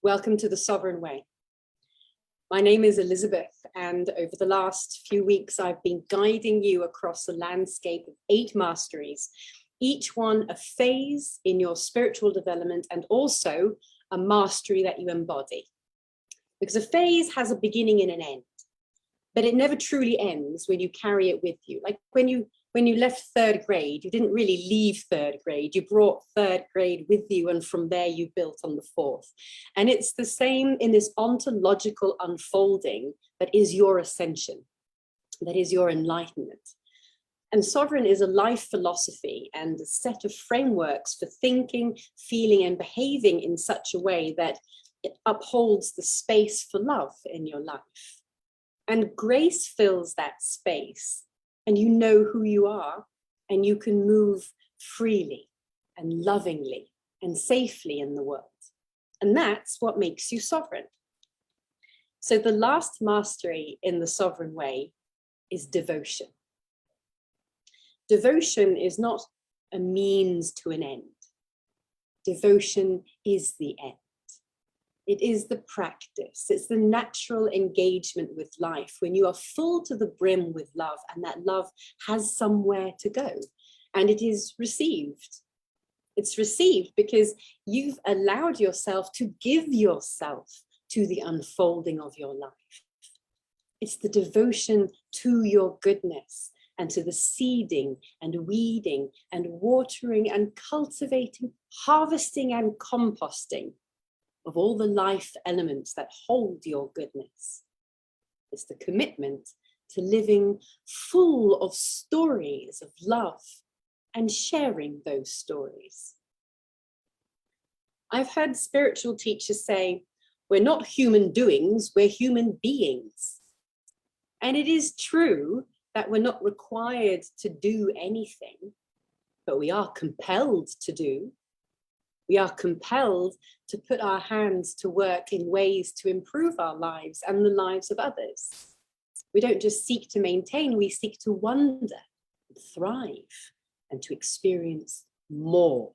Welcome to the Sovereign Way. My name is Elizabeth, and over the last few weeks, I've been guiding you across a landscape of 8 masteries, each one a phase in your spiritual development and also a mastery that you embody. Because a phase has a beginning and an end, but it never truly ends when you carry it with you. Like when you left 3rd grade, you didn't really leave 3rd grade, you brought 3rd grade with you, and from there you built on the 4th. And it's the same in this ontological unfolding that is your ascension, that is your enlightenment. And Sovereign is a life philosophy and a set of frameworks for thinking, feeling, and behaving in such a way that it upholds the space for love in your life. And grace fills that space, and you know who you are, and you can move freely and lovingly and safely in the world. And that's what makes you sovereign. So the last mastery in the Sovereign Way is devotion. Devotion is not a means to an end. Devotion is the end. It is the practice. It's the natural engagement with life when you are full to the brim with love, and that love has somewhere to go, and it is received. It's received because you've allowed yourself to give yourself to the unfolding of your life. It's the devotion to your goodness and to the seeding and weeding and watering and cultivating, harvesting and composting of all the life elements that hold your goodness. It's the commitment to living full of stories of love and sharing those stories. I've heard spiritual teachers say, we're not human doings, we're human beings. And it is true that we're not required to do anything, but we are compelled to do. We are compelled to put our hands to work in ways to improve our lives and the lives of others. We don't just seek to maintain, we seek to wonder, thrive, and to experience more.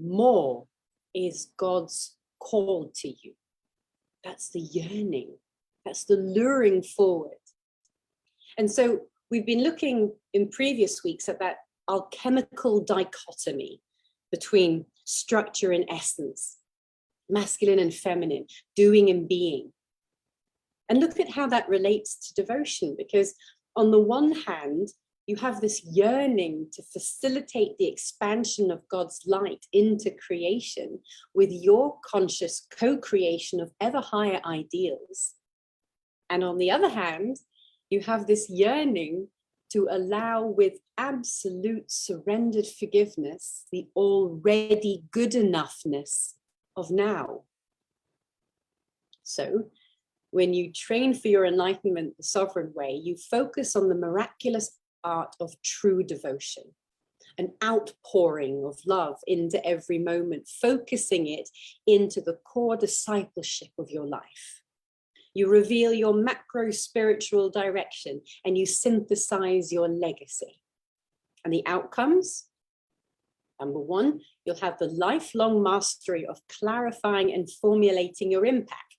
More is God's call to you. That's the yearning. That's the luring forward. And so we've been looking in previous weeks at that alchemical dichotomy between structure and essence, masculine and feminine, doing and being. And look at how that relates to devotion, because on the one hand, you have this yearning to facilitate the expansion of God's light into creation with your conscious co-creation of ever higher ideals. And on the other hand, you have this yearning to allow with absolute surrendered forgiveness the already good-enoughness of now. So when you train for your enlightenment the Sovereign Way, you focus on the miraculous art of true devotion, an outpouring of love into every moment, focusing it into the core discipleship of your life. You reveal your macro spiritual direction and you synthesize your legacy. And the outcomes? Number 1, you'll have the lifelong mastery of clarifying and formulating your impact.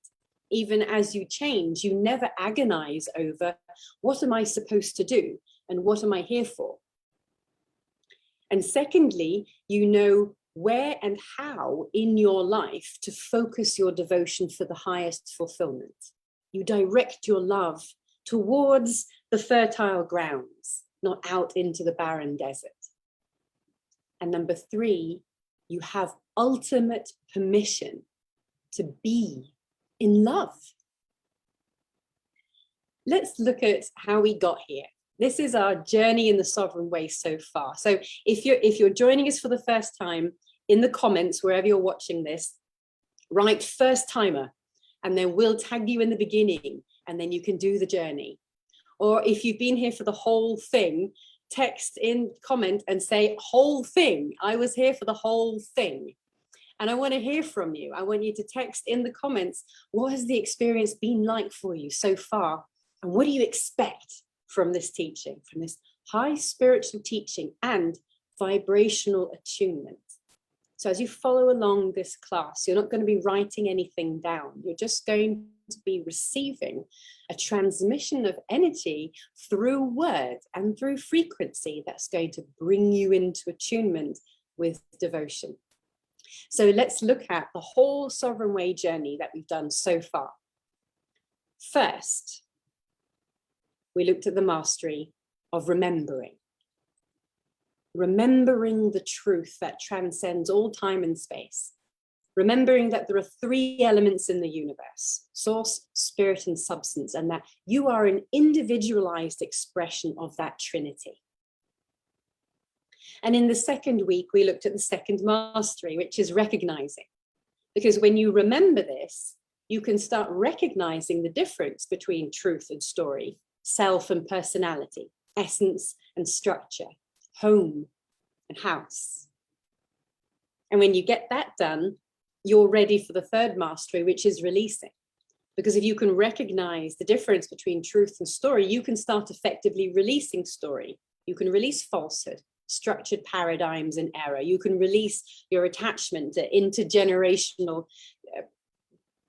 Even as you change, you never agonize over what am I supposed to do and what am I here for? And secondly, you know where and how in your life to focus your devotion for the highest fulfillment. You direct your love towards the fertile grounds, not out into the barren desert. And number 3, you have ultimate permission to be in love. Let's look at how we got here. This is our journey in the Sovereign Way so far. So if you're joining us for the first time, in the comments, wherever you're watching this, write first timer, and then we'll tag you in the beginning, and then you can do the journey. Or if you've been here for the whole thing, text in comment and say whole thing. I was here for the whole thing. And I want to hear from you. I want you to text in the comments, what has the experience been like for you so far? And what do you expect from this teaching, from this high spiritual teaching and vibrational attunement? So as you follow along this class, you're not going to be writing anything down. You're just going to be receiving a transmission of energy through word and through frequency that's going to bring you into attunement with devotion. So let's look at the whole Sovereign Way journey that we've done so far. First, we looked at the mastery of remembering. Remembering the truth that transcends all time and space. Remembering that there are three elements in the universe: source, spirit, and substance, and that you are an individualized expression of that trinity. And in the second week, we looked at the second mastery, which is recognizing. Because when you remember this, you can start recognizing the difference between truth and story, self and personality, essence and structure, home and house. And when you get that done, you're ready for the third mastery, which is releasing. Because if you can recognize the difference between truth and story, you can start effectively releasing story. You can release falsehood, structured paradigms and error. You can release your attachment to intergenerational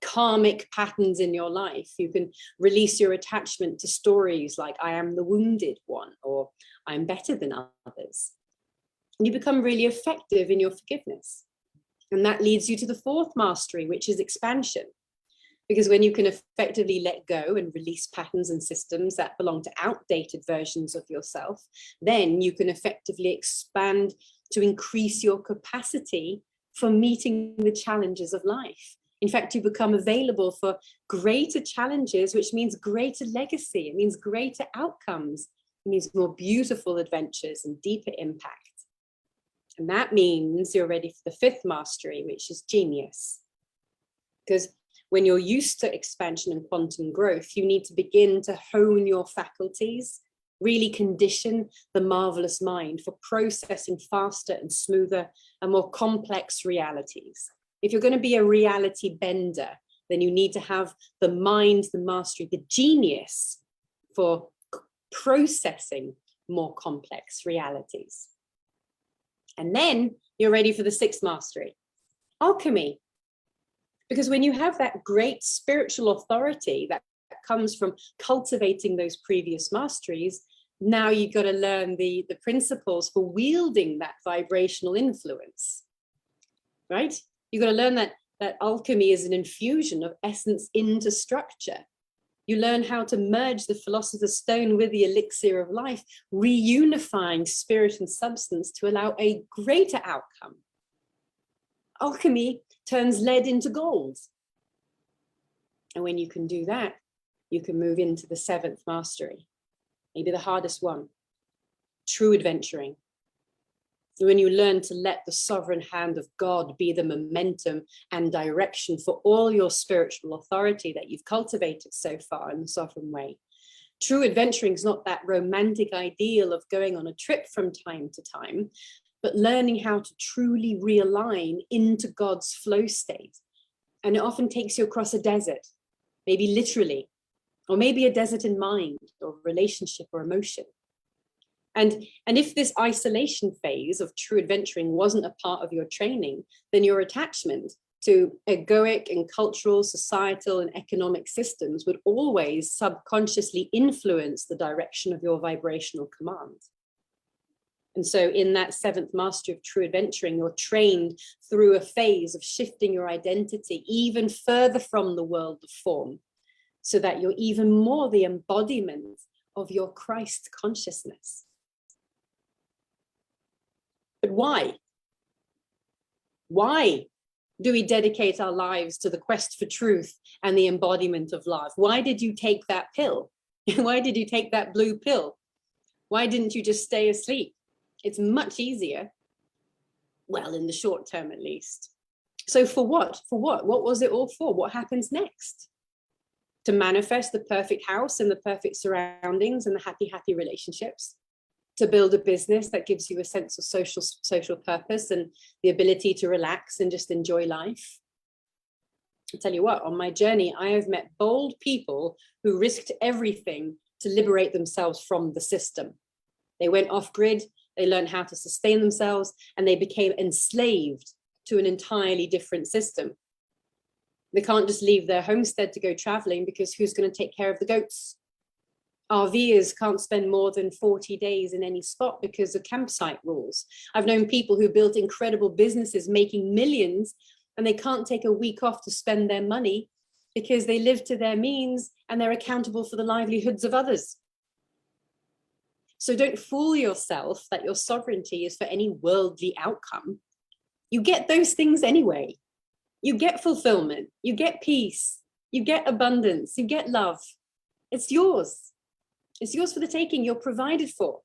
karmic patterns in your life. You can release your attachment to stories like I am the wounded one, or I'm better than others. And you become really effective in your forgiveness. And that leads you to the fourth mastery, which is expansion. Because when you can effectively let go and release patterns and systems that belong to outdated versions of yourself, then you can effectively expand to increase your capacity for meeting the challenges of life. In fact, you become available for greater challenges, which means greater legacy. It means greater outcomes. It means more beautiful adventures and deeper impact. And that means you're ready for the fifth mastery, which is genius. Because when you're used to expansion and quantum growth, you need to begin to hone your faculties, really condition the marvelous mind for processing faster and smoother and more complex realities. If you're going to be a reality bender, then you need to have the mind, the mastery, the genius for processing more complex realities. And then you're ready for the sixth mastery, alchemy. Because when you have that great spiritual authority that comes from cultivating those previous masteries, now you've got to learn the principles for wielding that vibrational influence, right? You've got to learn that alchemy is an infusion of essence into structure. You learn how to merge the philosopher's stone with the elixir of life, reunifying spirit and substance to allow a greater outcome. Alchemy turns lead into gold. And when you can do that, you can move into the seventh mastery, maybe the hardest one, true adventuring. When you learn to let the sovereign hand of God be the momentum and direction for all your spiritual authority that you've cultivated so far in the sovereign way. True adventuring is not that romantic ideal of going on a trip from time to time, but learning how to truly realign into God's flow state. And it often takes you across a desert, maybe literally, or maybe a desert in mind or relationship or emotion. And if this isolation phase of true adventuring wasn't a part of your training, then your attachment to egoic and cultural, societal and economic systems would always subconsciously influence the direction of your vibrational command. And so in that seventh mastery of true adventuring, you're trained through a phase of shifting your identity even further from the world of form, so that you're even more the embodiment of your Christ consciousness. But why? Why do we dedicate our lives to the quest for truth and the embodiment of love? Why did you take that pill? Why did you take that blue pill? Why didn't you just stay asleep? It's much easier. Well, in the short term, at least. So for what? For what? What was it all for? What happens next? To manifest the perfect house and the perfect surroundings and the happy relationships? To build a business that gives you a sense of social purpose and the ability to relax and just enjoy life? I'll tell you what, on my journey, I have met bold people who risked everything to liberate themselves from the system. They went off grid, they learned how to sustain themselves, and they became enslaved to an entirely different system. They can't just leave their homestead to go traveling, because who's going to take care of the goats? RVers can't spend more than 40 days in any spot because of campsite rules. I've known people who built incredible businesses making millions, and they can't take a week off to spend their money because they live to their means and they're accountable for the livelihoods of others. So don't fool yourself that your sovereignty is for any worldly outcome. You get those things anyway. You get fulfillment, you get peace, you get abundance, you get love. It's yours. It's yours for the taking. You're provided for.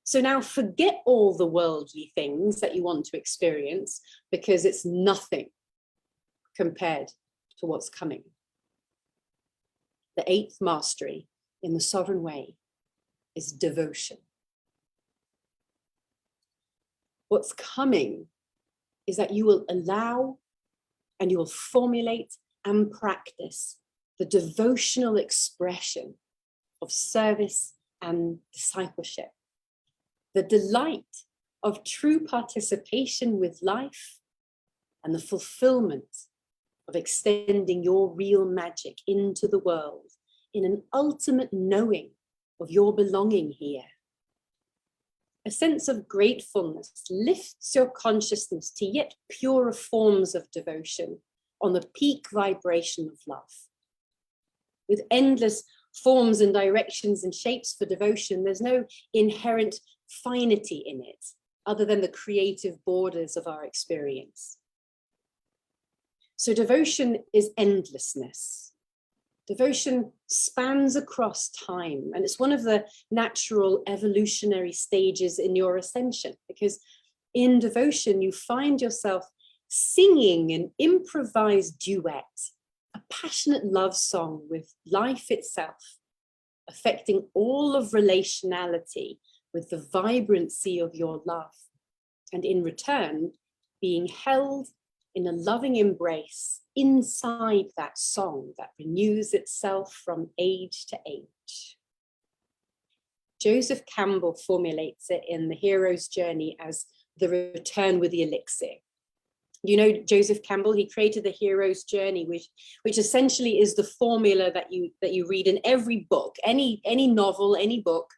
So now forget all the worldly things that you want to experience, because it's nothing compared to what's coming. The eighth mastery in the sovereign way is devotion. What's coming is that you will allow and you will formulate and practice the devotional expression of service and discipleship, the delight of true participation with life, and the fulfillment of extending your real magic into the world in an ultimate knowing of your belonging here. A sense of gratefulness lifts your consciousness to yet purer forms of devotion on the peak vibration of love. With endless forms and directions and shapes for devotion, there's no inherent finity in it, other than the creative borders of our experience. So devotion is endlessness. Devotion spans across time, and it's one of the natural evolutionary stages in your ascension, because in devotion, you find yourself singing an improvised duet, a passionate love song with life itself, affecting all of relationality with the vibrancy of your love, and in return, being held in a loving embrace inside that song that renews itself from age to age. Joseph Campbell formulates it in The Hero's Journey as the return with the elixir. You know Joseph Campbell, he created The Hero's Journey, which essentially is the formula that you read in every book, any novel, any book,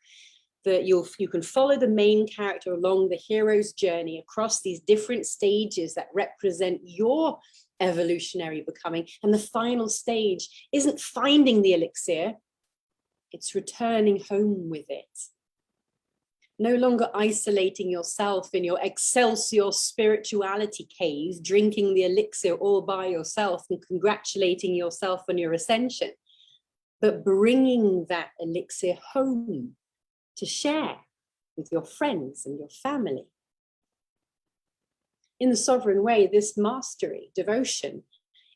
that you can follow the main character along the hero's journey across these different stages that represent your evolutionary becoming. And the final stage isn't finding the elixir, it's returning home with it. No longer isolating yourself in your Excelsior spirituality cave, drinking the elixir all by yourself and congratulating yourself on your ascension, but bringing that elixir home to share with your friends and your family. In the sovereign way, this mastery, devotion,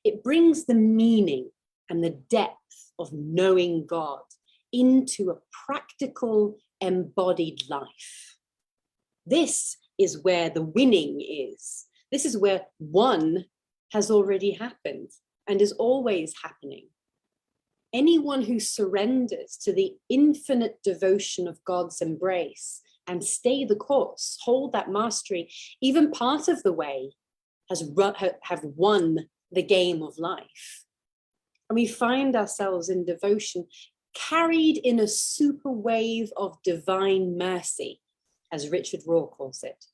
it brings the meaning and the depth of knowing God into a practical, embodied life. This is where the winning is. This is where one has already happened and is always happening. Anyone who surrenders to the infinite devotion of God's embrace and stay the course, hold that mastery, even part of the way, have won the game of life. And we find ourselves in devotion, carried in a super wave of divine mercy, as Richard Rohr calls it.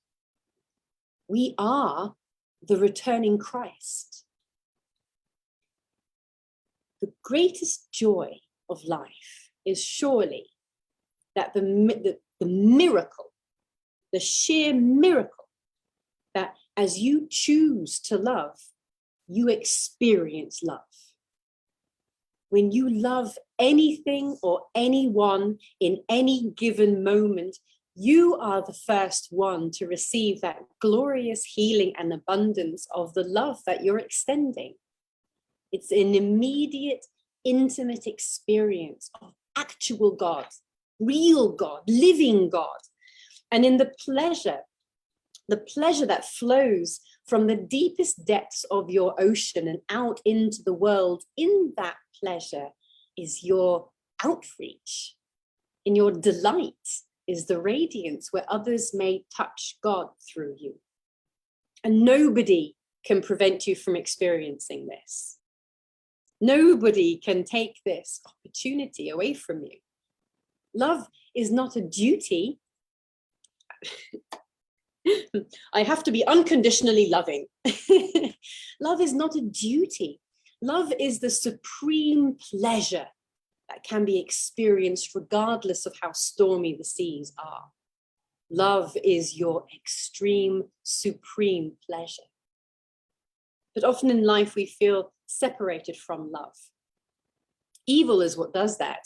We are the returning Christ. The greatest joy of life is surely that the miracle, the sheer miracle, that as you choose to love, you experience love. When you love anything or anyone in any given moment, you are the first one to receive that glorious healing and abundance of the love that you're extending. It's an immediate, intimate experience of actual God, real God, living God. And in the pleasure that flows from the deepest depths of your ocean and out into the world, in that pleasure is your outreach. In your delight is the radiance where others may touch God through you. And nobody can prevent you from experiencing this. Nobody can take this opportunity away from you. Love is not a duty. I have to be unconditionally loving. Love is not a duty. Love is the supreme pleasure that can be experienced regardless of how stormy the seas are. Love is your extreme, supreme pleasure. But often in life, we feel separated from love. Evil is what does that.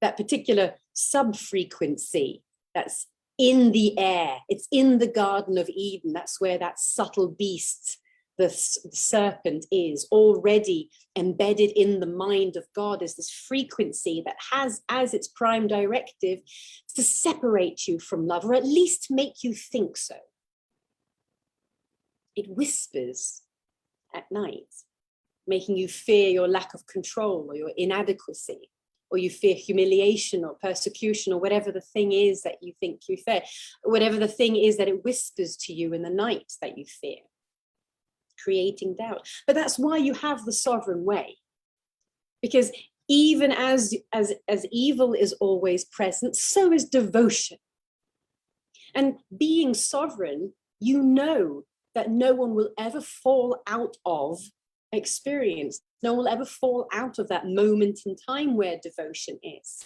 That particular sub-frequency that's in the air. It's in the Garden of Eden. That's where that subtle beast, the serpent, is already embedded in the mind of God, is this frequency that has as its prime directive to separate you from love, or at least make you think so. It whispers at night, making you fear your lack of control or your inadequacy, or you fear humiliation or persecution, or whatever the thing is that you think you fear, whatever the thing is that it whispers to you in the night that you fear, creating doubt. But that's why you have the sovereign way, because even as evil is always present, so is devotion. And being sovereign, you know that no one will ever fall out of experience. No one will ever fall out of that moment in time where devotion is.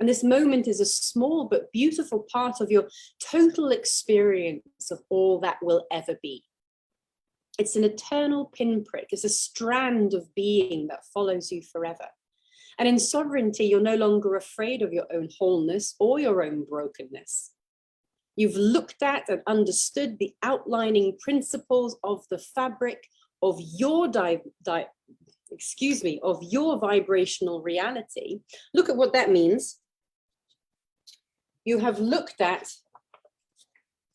And this moment is a small but beautiful part of your total experience of all that will ever be. It's an eternal pinprick. It's a strand of being that follows you forever. And in sovereignty, you're no longer afraid of your own wholeness or your own brokenness. You've looked at and understood the outlining principles of the fabric of your of your vibrational reality. Look at what that means. You have looked at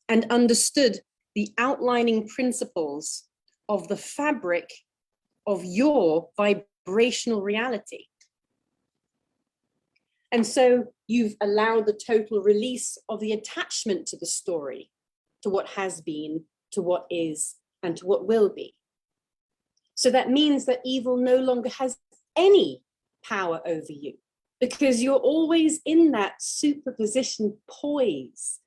and understood the outlining principles of the fabric of your vibrational reality. And so you've allowed the total release of the attachment to the story, to what has been, to what is, and to what will be. So that means that evil no longer has any power over you, because you're always in that superposition poise,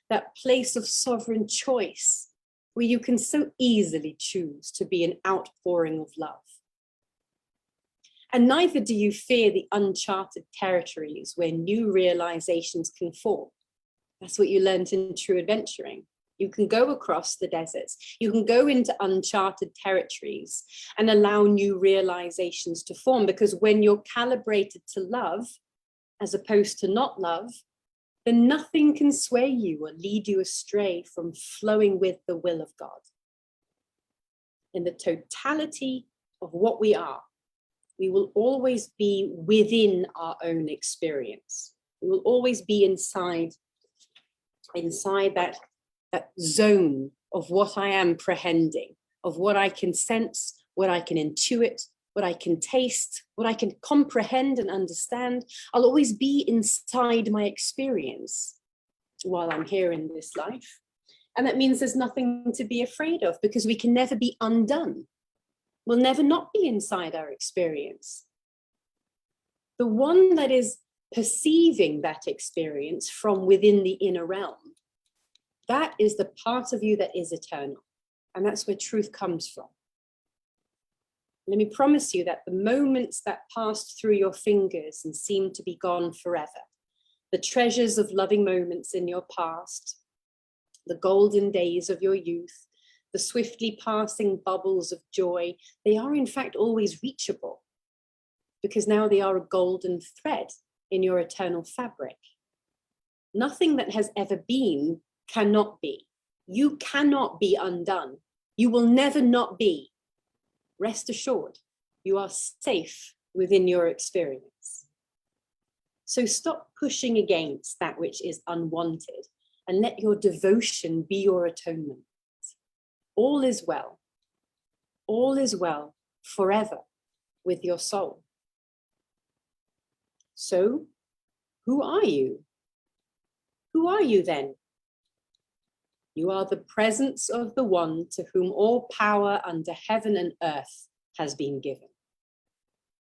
that place of sovereign choice, where you can so easily choose to be an outpouring of love. And neither do you fear the uncharted territories where new realizations can form. That's what you learned in true adventuring. You can go across the deserts. You can go into uncharted territories and allow new realizations to form, because when you're calibrated to love, as opposed to not love, then nothing can sway you or lead you astray from flowing with the will of God. In the totality of what we are, we will always be within our own experience. We will always be inside that zone of what I am prehending, of what I can sense, what I can intuit, what I can taste, what I can comprehend and understand. I'll always be inside my experience while I'm here in this life. And that means there's nothing to be afraid of, because we can never be undone. We'll never not be inside our experience. The one that is perceiving that experience from within the inner realm, that is the part of you that is eternal. And that's where truth comes from. Let me promise you that the moments that passed through your fingers and seemed to be gone forever, the treasures of loving moments in your past, the golden days of your youth, the swiftly passing bubbles of joy, they are in fact always reachable, because now they are a golden thread in your eternal fabric. Nothing that has ever been cannot be. You cannot be undone. You will never not be. Rest assured, you are safe within your experience. So stop pushing against that which is unwanted and let your devotion be your atonement. All is well. All is well forever with your soul. So, who are you? Who are you then? You are the presence of the one to whom all power under heaven and earth has been given.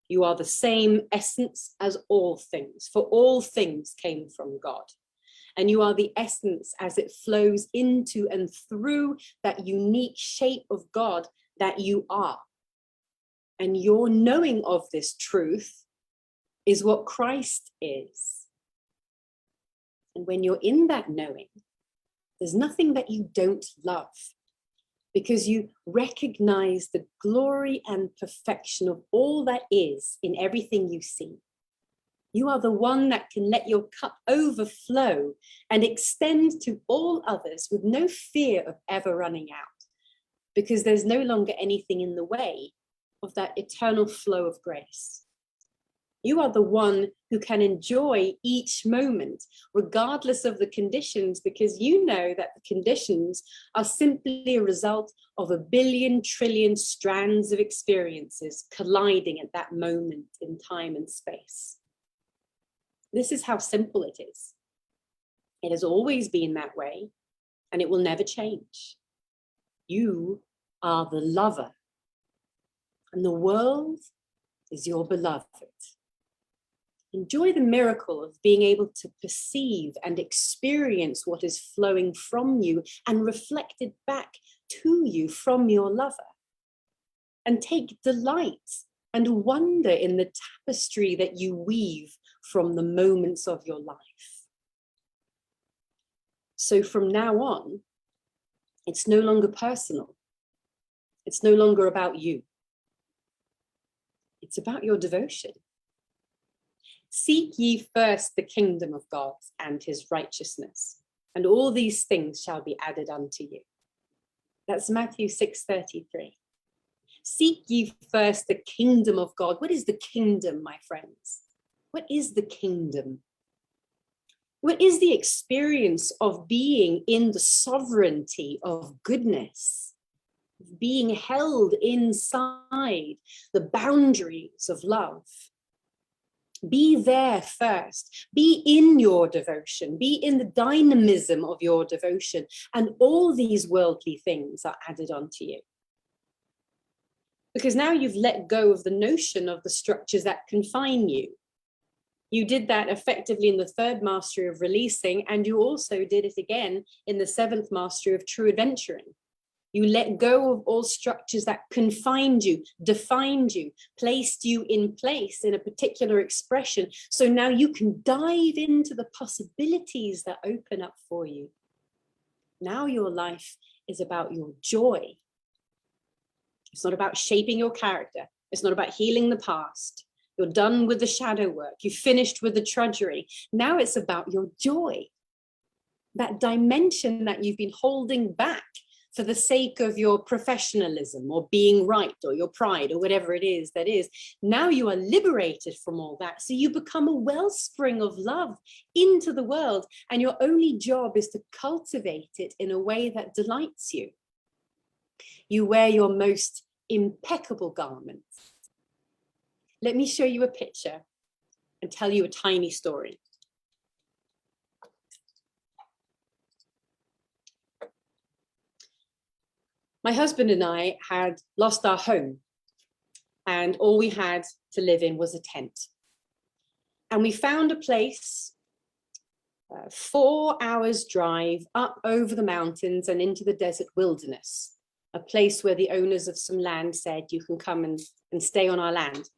You are the same essence as all things, for all things came from God. And you are the essence as it flows into and through that unique shape of God that you are. And your knowing of this truth is what Christ is. And when you're in that knowing, there's nothing that you don't love, because you recognize the glory and perfection of all that is in everything you see. You are the one that can let your cup overflow and extend to all others with no fear of ever running out, because there's no longer anything in the way of that eternal flow of grace. You are the one who can enjoy each moment, regardless of the conditions, because you know that the conditions are simply a result of a billion trillion strands of experiences colliding at that moment in time and space. This is how simple it is. It has always been that way, and it will never change. You are the lover, and the world is your beloved. Enjoy the miracle of being able to perceive and experience what is flowing from you and reflected back to you from your lover. And take delight and wonder in the tapestry that you weave from the moments of your life. So from now on, it's no longer personal. It's no longer about you. It's about your devotion. Seek ye first the kingdom of God and his righteousness, and all these things shall be added unto you. That's Matthew 6:33. Seek ye first the kingdom of God. What is the kingdom, my friends? What is the kingdom? What is the experience of being in the sovereignty of goodness, being held inside the boundaries of love? Be there first. Be in your devotion. Be in the dynamism of your devotion. And all these worldly things are added onto you. Because now you've let go of the notion of the structures that confine you. You did that effectively in the third mastery of releasing, and you also did it again in the seventh mastery of true adventuring. You let go of all structures that confined you, defined you, placed you in place in a particular expression. So now you can dive into the possibilities that open up for you. Now your life is about your joy. It's not about shaping your character. It's not about healing the past. You're done with the shadow work. You've finished with the trudgery. Now it's about your joy. That dimension that you've been holding back for the sake of your professionalism or being right or your pride or whatever it is that is. Now you are liberated from all that. So you become a wellspring of love into the world, and your only job is to cultivate it in a way that delights you. You wear your most impeccable garments. Let me show you a picture and tell you a tiny story. My husband and I had lost our home, and all we had to live in was a tent. And we found a place 4 hours drive up over the mountains and into the desert wilderness, a place where the owners of some land said, you can come and stay on our land.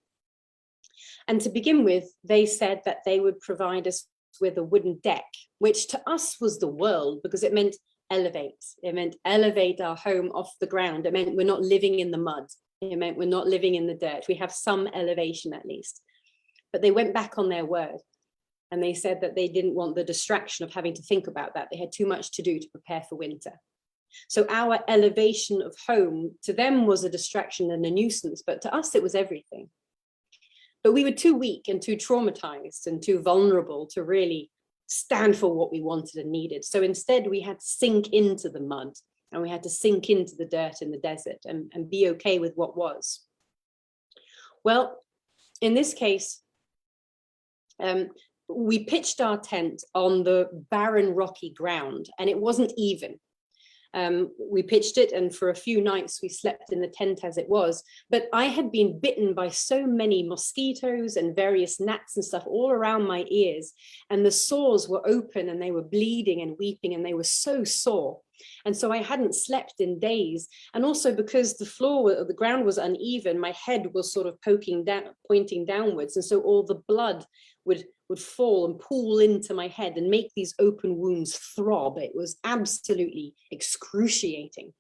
And to begin with, they said that they would provide us with a wooden deck, which to us was the world, because it meant elevate. It meant elevate our home off the ground. It meant we're not living in the mud. It meant we're not living in the dirt. We have some elevation at least. But they went back on their word, and they said that they didn't want the distraction of having to think about that. They had too much to do to prepare for winter. So our elevation of home to them was a distraction and a nuisance, but to us it was everything. But we were too weak and too traumatized and too vulnerable to really stand for what we wanted and needed. So instead we had to sink into the mud, and we had to sink into the dirt in the desert and be okay with what was. Well, in this case, we pitched our tent on the barren, rocky ground, and it wasn't even. We pitched it, and for a few nights we slept in the tent as it was. But I had been bitten by so many mosquitoes and various gnats and stuff all around my ears, and the sores were open and they were bleeding and weeping, and they were so sore. And so I hadn't slept in days. And also because the ground was uneven, my head was sort of pointing downwards. And so all the blood would fall and pool into my head and make these open wounds throb. It was absolutely excruciating.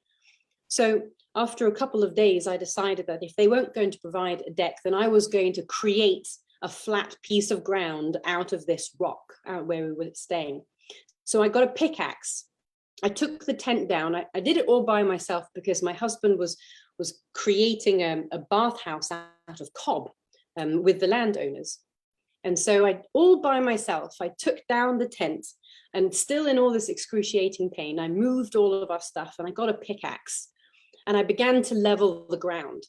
So after a couple of days, I decided that if they weren't going to provide a deck, then I was going to create a flat piece of ground out of this rock where we were staying. So I got a pickaxe. I took the tent down. I did it all by myself because my husband was creating a bathhouse out of cob with the landowners. And so all by myself, I took down the tent, and still in all this excruciating pain, I moved all of our stuff and I got a pickaxe and I began to level the ground.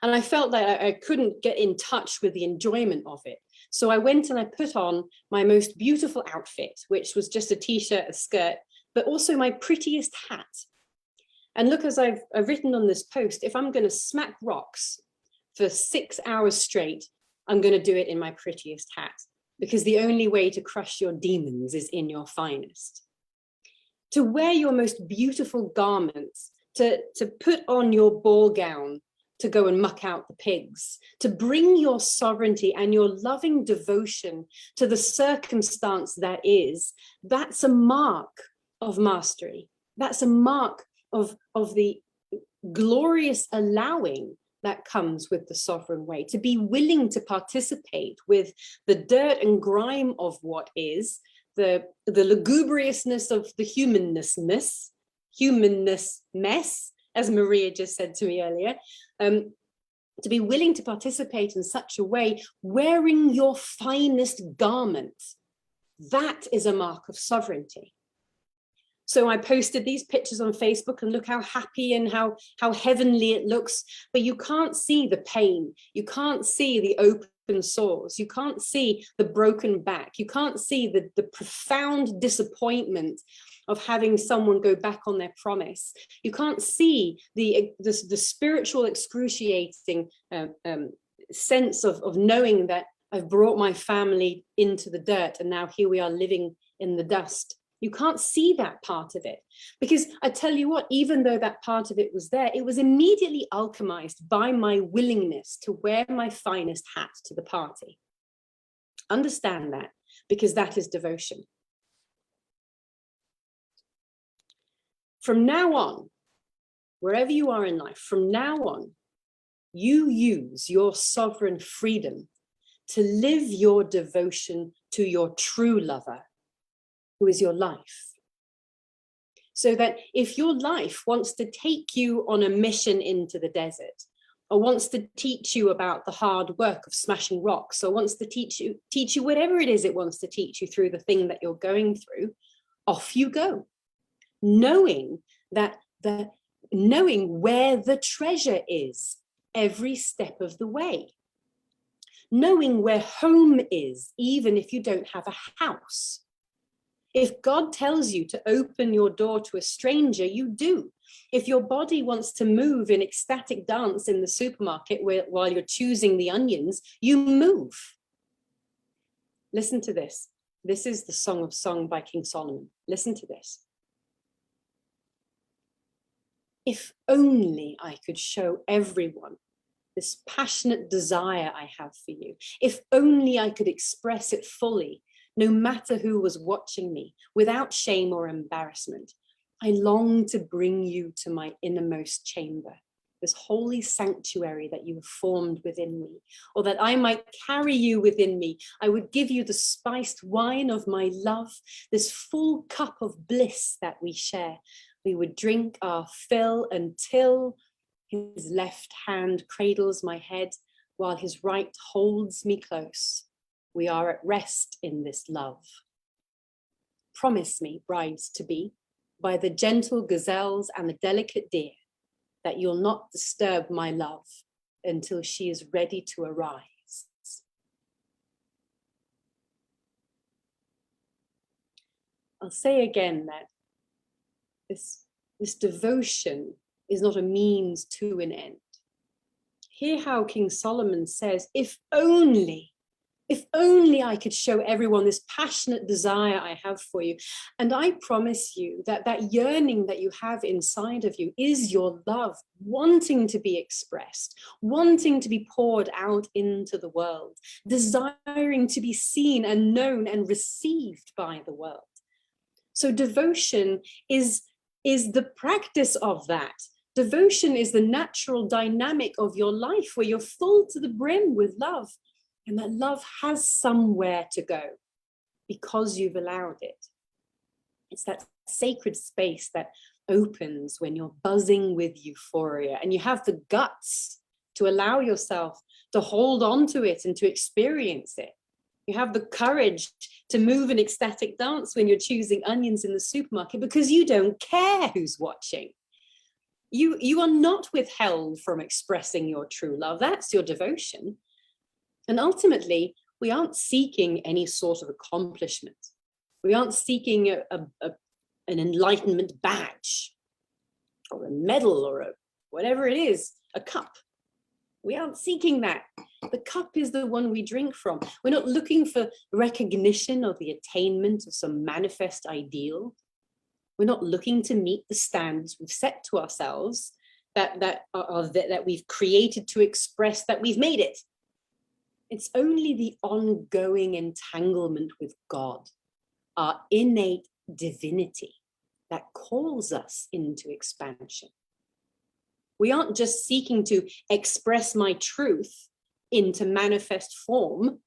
And I felt that I couldn't get in touch with the enjoyment of it. So I went and I put on my most beautiful outfit, which was just a t-shirt, a skirt, but also my prettiest hat. And look, as I've written on this post, if I'm going to smack rocks for 6 hours straight, I'm going to do it in my prettiest hat, because the only way to crush your demons is in your finest. To wear your most beautiful garments, to put on your ball gown, to go and muck out the pigs, to bring your sovereignty and your loving devotion to the circumstance that is, that's a mark of mastery. That's a mark of the glorious allowing that comes with the sovereign way, to be willing to participate with the dirt and grime of what is, the lugubriousness of the humanness mess, as Maria just said to me earlier, to be willing to participate in such a way, wearing your finest garment, that is a mark of sovereignty. So I posted these pictures on Facebook, and look how happy and how heavenly it looks, but you can't see the pain. You can't see the open sores. You can't see the broken back. You can't see the profound disappointment of having someone go back on their promise. You can't see the spiritual excruciating sense of knowing that I've brought my family into the dirt and now here we are living in the dust. You can't see that part of it, because I tell you what, even though that part of it was there, it was immediately alchemized by my willingness to wear my finest hat to the party. Understand that, because that is devotion. From now on, wherever you are in life, from now on, you use your sovereign freedom to live your devotion to your true lover, who is your life. So that if your life wants to take you on a mission into the desert, or wants to teach you about the hard work of smashing rocks, or wants to teach you whatever it is it wants to teach you through the thing that you're going through, off you go. Knowing where the treasure is every step of the way. Knowing where home is, even if you don't have a house. If God tells you to open your door to a stranger, you do. If your body wants to move in ecstatic dance in the supermarket while you're choosing the onions, you move. Listen to this. This is the Song of Song by King Solomon. Listen to this. If only I could show everyone this passionate desire I have for you. If only I could express it fully, no matter who was watching me, without shame or embarrassment. I long to bring you to my innermost chamber, this holy sanctuary that you have formed within me, or that I might carry you within me. I would give you the spiced wine of my love, this full cup of bliss that we share. We would drink our fill until his left hand cradles my head, while his right holds me close. We are at rest in this love. Promise me, brides to be, by the gentle gazelles and the delicate deer, that you'll not disturb my love until she is ready to arise. I'll say again that This devotion is not a means to an end. Hear how King Solomon says, if only I could show everyone this passionate desire I have for you. And I promise you that that yearning that you have inside of you is your love, wanting to be expressed, wanting to be poured out into the world, desiring to be seen and known and received by the world. So devotion is the practice of that. Devotion is the natural dynamic of your life where you're full to the brim with love, and that love has somewhere to go because you've allowed it. It's that sacred space that opens when you're buzzing with euphoria and you have the guts to allow yourself to hold on to it and to experience it. You have the courage to move an ecstatic dance when you're choosing onions in the supermarket because you don't care who's watching. You are not withheld from expressing your true love. That's your devotion. And ultimately, we aren't seeking any sort of accomplishment. We aren't seeking an enlightenment badge or a medal or whatever it is, a cup. We aren't seeking that. The cup is the one we drink from. We're not looking for recognition or the attainment of some manifest ideal. We're not looking to meet the standards we've set to ourselves that we've created to express that we've made it. It's only the ongoing entanglement with God, our innate divinity, that calls us into expansion. We aren't just seeking to express my truth into manifest form,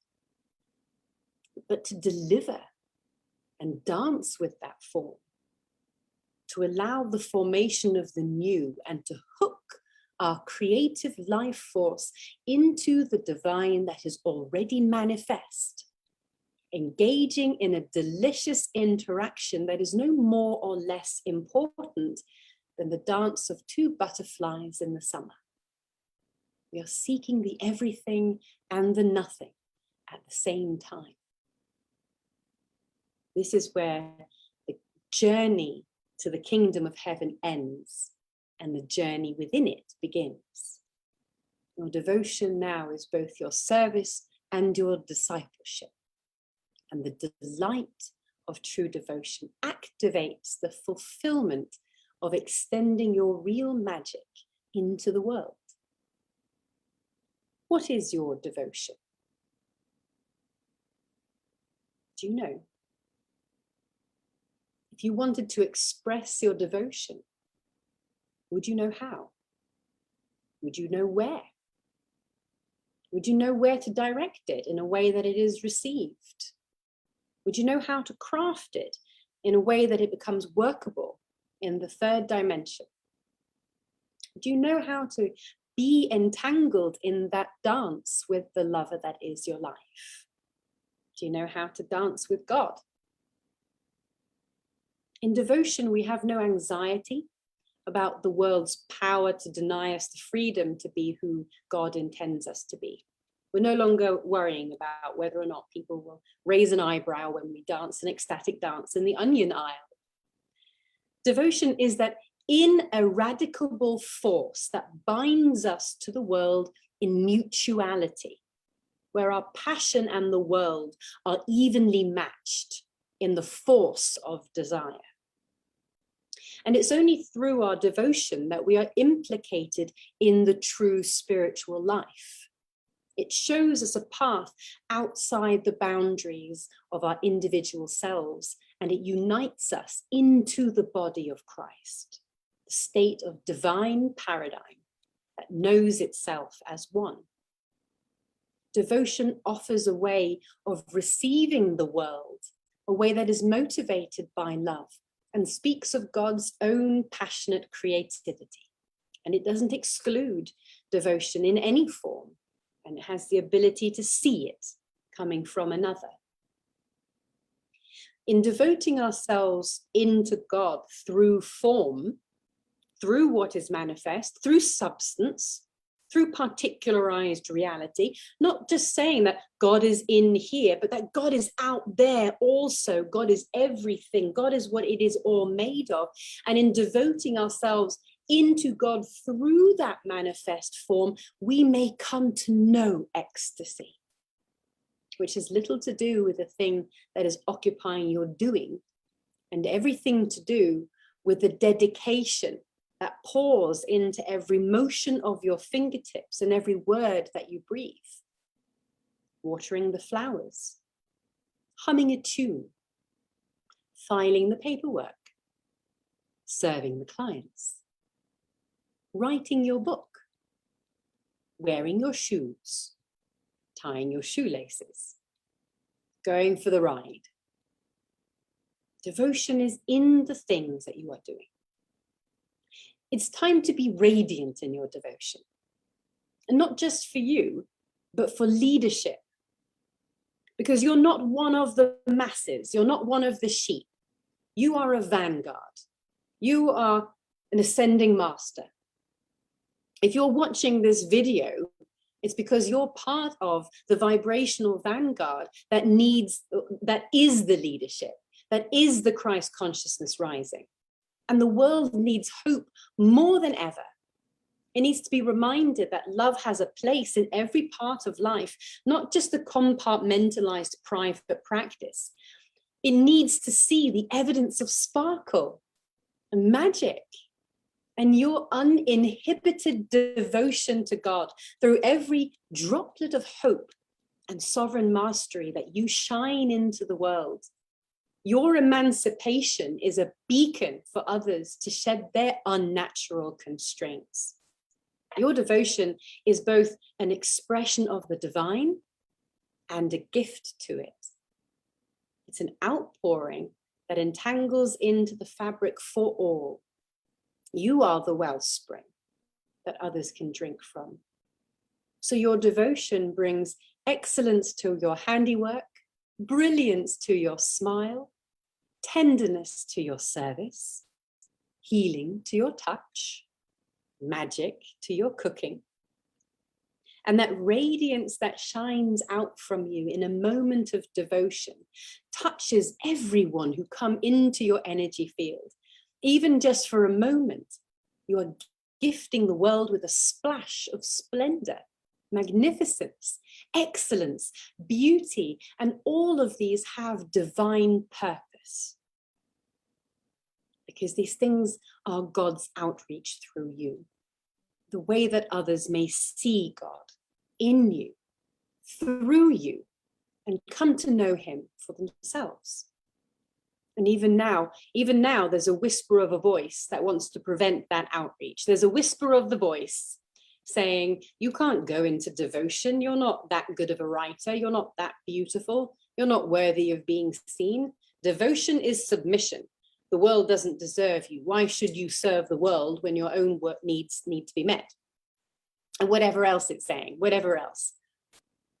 but to deliver and dance with that form, to allow the formation of the new and to hook our creative life force into the divine that is already manifest, engaging in a delicious interaction that is no more or less important than the dance of two butterflies in the summer. We are seeking the everything and the nothing at the same time. This is where the journey to the kingdom of heaven ends and the journey within it begins. Your devotion now is both your service and your discipleship. And the delight of true devotion activates the fulfillment of extending your real magic into the world. What is your devotion? Do you know? If you wanted to express your devotion, would you know how? Would you know where? Would you know where to direct it in a way that it is received? Would you know how to craft it in a way that it becomes workable in the third dimension? Do you know how to be entangled in that dance with the lover that is your life? Do you know how to dance with God? In devotion, we have no anxiety about the world's power to deny us the freedom to be who God intends us to be. We're no longer worrying about whether or not people will raise an eyebrow when we dance an ecstatic dance in the onion aisle. Devotion is that ineradicable force that binds us to the world in mutuality, where our passion and the world are evenly matched in the force of desire. And it's only through our devotion that we are implicated in the true spiritual life. It shows us a path outside the boundaries of our individual selves, and it unites us into the body of Christ, the state of divine paradigm that knows itself as one. Devotion offers a way of receiving the world, a way that is motivated by love and speaks of God's own passionate creativity. And it doesn't exclude devotion in any form, and it has the ability to see it coming from another. In devoting ourselves into God through form, through what is manifest, through substance, through particularized reality, not just saying that God is in here, but that God is out there also. God is everything. God is what it is all made of. And in devoting ourselves into God through that manifest form, we may come to know ecstasy, which has little to do with the thing that is occupying your doing, and everything to do with the dedication that pours into every motion of your fingertips and every word that you breathe. Watering the flowers, humming a tune, filing the paperwork, serving the clients, writing your book, wearing your shoes, tying your shoelaces, going for the ride. Devotion is in the things that you are doing. It's time to be radiant in your devotion. And not just for you, but for leadership. Because you're not one of the masses. You're not one of the sheep. You are a vanguard. You are an ascending master. If you're watching this video, it's because you're part of the vibrational vanguard that is the leadership, that is the Christ consciousness rising. And the world needs hope more than ever. It needs to be reminded that love has a place in every part of life, not just the compartmentalized private practice. It needs to see the evidence of sparkle and magic and your uninhibited devotion to God through every droplet of hope and sovereign mastery that you shine into the world. Your emancipation is a beacon for others to shed their unnatural constraints. Your devotion is both an expression of the divine and a gift to it. It's an outpouring that entangles into the fabric for all. You are the wellspring that others can drink from. So your devotion brings excellence to your handiwork, brilliance to your smile, tenderness to your service, healing to your touch, magic to your cooking. And that radiance that shines out from you in a moment of devotion touches everyone who come into your energy field. Even just for a moment, you are gifting the world with a splash of splendor, magnificence, excellence, beauty, and all of these have divine purpose. Because these things are God's outreach through you. The way that others may see God in you, through you, and come to know him for themselves. And even now, there's a whisper of a voice that wants to prevent that outreach. There's a whisper of the voice saying, you can't go into devotion. You're not that good of a writer. You're not that beautiful. You're not worthy of being seen. Devotion is submission. The world doesn't deserve you. Why should you serve the world when your own work needs to be met? And whatever else it's saying, whatever else.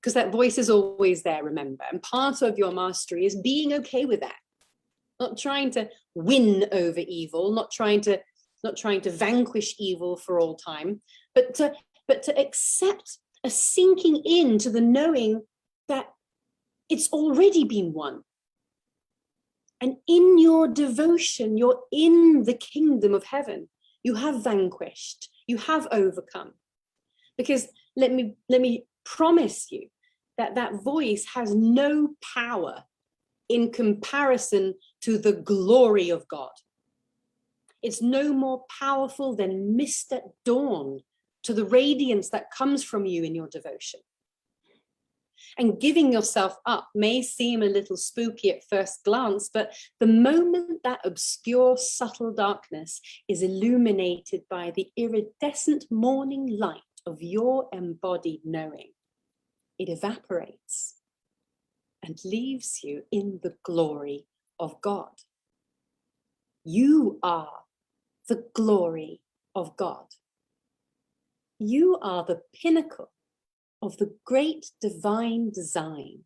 Because that voice is always there, remember. And part of your mastery is being okay with that. Not trying to win over evil, not trying to vanquish evil for all time, but to accept a sinking into the knowing that it's already been won. And in your devotion, you're in the kingdom of heaven. You have vanquished, you have overcome. Because let me promise you that that voice has no power in comparison to the glory of God. It's no more powerful than mist at dawn to the radiance that comes from you in your devotion. And giving yourself up may seem a little spooky at first glance, but the moment that obscure, subtle darkness is illuminated by the iridescent morning light of your embodied knowing, it evaporates and leaves you in the glory of God. You are the glory of God. You are the pinnacle of the great divine design,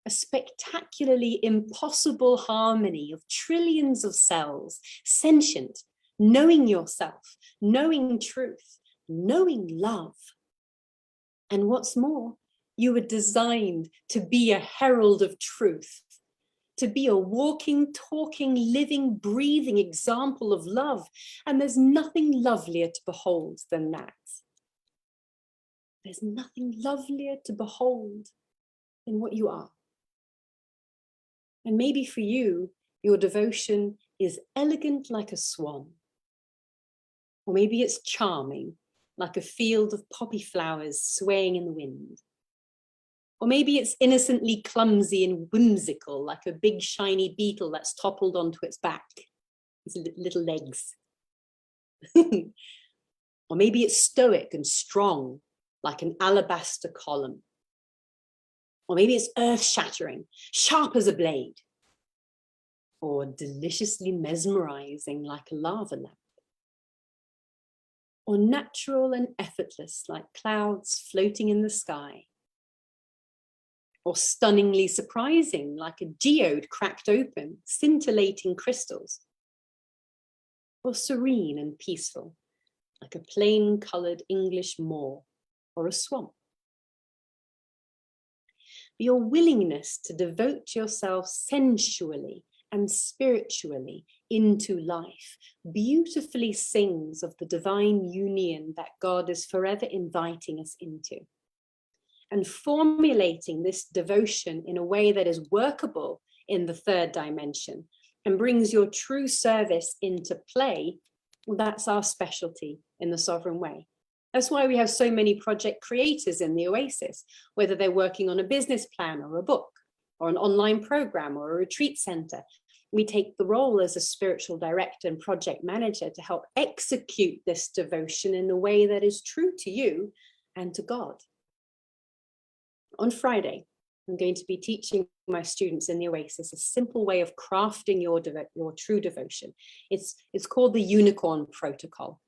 a spectacularly impossible harmony of trillions of cells, sentient, knowing yourself, knowing truth, knowing love, And what's more, you were designed to be a herald of truth, to be a walking, talking, living, breathing example of love. And there's nothing lovelier to behold than that. There's nothing lovelier to behold than what you are. And maybe for you, your devotion is elegant like a swan. Or maybe it's charming, like a field of poppy flowers swaying in the wind. Or maybe it's innocently clumsy and whimsical, like a big shiny beetle that's toppled onto its back, its little legs. Or maybe it's stoic and strong, like an alabaster column. Or maybe it's earth-shattering, sharp as a blade. Or deliciously mesmerizing like a lava lamp. Or natural and effortless like clouds floating in the sky. Or stunningly surprising like a geode cracked open, scintillating crystals. Or serene and peaceful like a plain-colored English moor or a swamp. Your willingness to devote yourself sensually and spiritually into life beautifully sings of the divine union that God is forever inviting us into. And formulating this devotion in a way that is workable in the third dimension and brings your true service into play, well, that's our specialty in the Sovereign Way. That's why we have so many project creators in the Oasis, whether they're working on a business plan or a book or an online program or a retreat center. We take the role as a spiritual director and project manager to help execute this devotion in a way that is true to you and to God. On Friday, I'm going to be teaching my students in the Oasis a simple way of crafting your true devotion. It's called the Unicorn Protocol.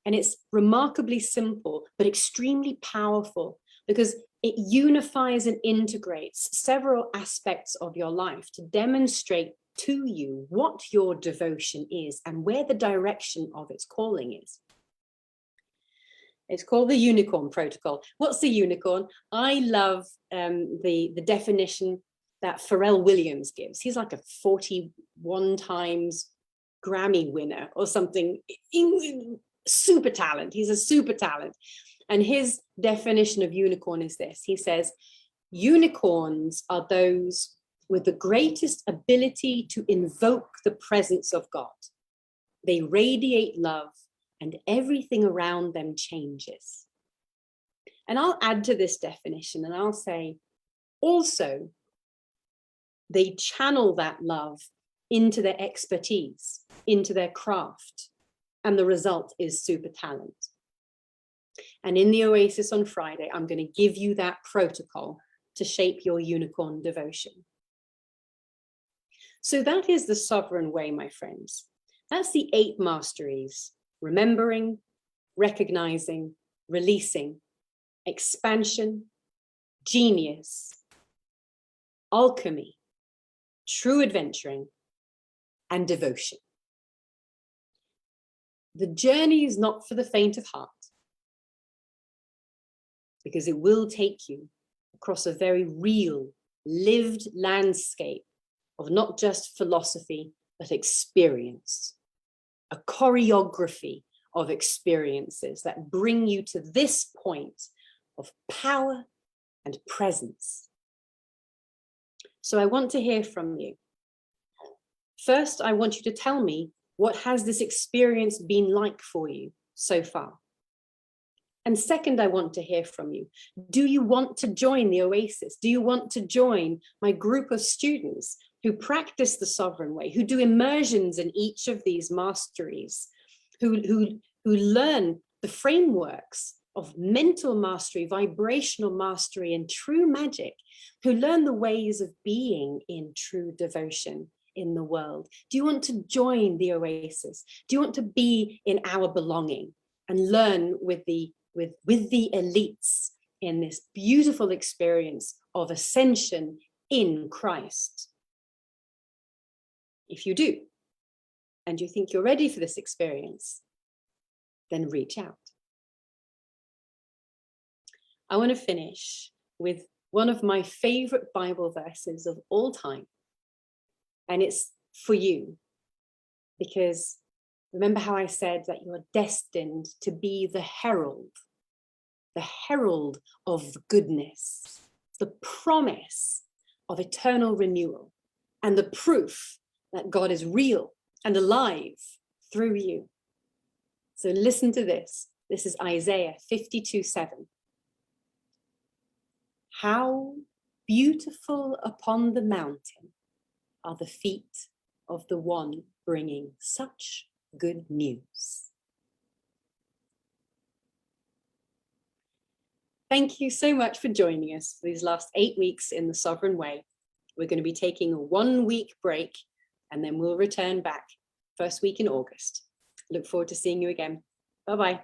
And it's remarkably simple, but extremely powerful because it unifies and integrates several aspects of your life to demonstrate to you what your devotion is and where the direction of its calling is. It's called the Unicorn Protocol. What's the unicorn? I love the definition that Pharrell Williams gives. He's like a 41 times Grammy winner or something. Super talent. He's a super talent. And his definition of unicorn is this. He says, unicorns are those with the greatest ability to invoke the presence of God. They radiate love and everything around them changes. And I'll add to this definition and I'll say, also, they channel that love into their expertise, into their craft, and the result is super talent. And in the Oasis on Friday, I'm going to give you that protocol to shape your unicorn devotion. So that is the Sovereign Way, my friends. That's the 8 masteries: remembering, recognizing, releasing, expansion, genius, alchemy, true adventuring, and devotion. The journey is not for the faint of heart, because it will take you across a very real, lived landscape of not just philosophy, but experience, a choreography of experiences that bring you to this point of power and presence. So I want to hear from you. First, I want you to tell me, what has this experience been like for you so far? And second, I want to hear from you. Do you want to join the Oasis? Do you want to join my group of students who practice the Sovereign Way, who do immersions in each of these masteries, who learn the frameworks of mental mastery, vibrational mastery, and true magic, who learn the ways of being in true devotion in the world? Do you want to join the Oasis? Do you want to be in our belonging and learn with the elites in this beautiful experience of ascension in Christ? If you do, and you think you're ready for this experience, then reach out. I want to finish with one of my favorite Bible verses of all time. And it's for you, because remember how I said that you are destined to be the herald of goodness, the promise of eternal renewal, and the proof that God is real and alive through you. So listen to this. This is Isaiah 52:7. How beautiful upon the mountain are the feet of the one bringing such good news. Thank you so much for joining us for these last 8 weeks in the Sovereign Way. We're going to be taking a 1-week break, and then we'll return back first week in August. Look forward to seeing you again. Bye-bye.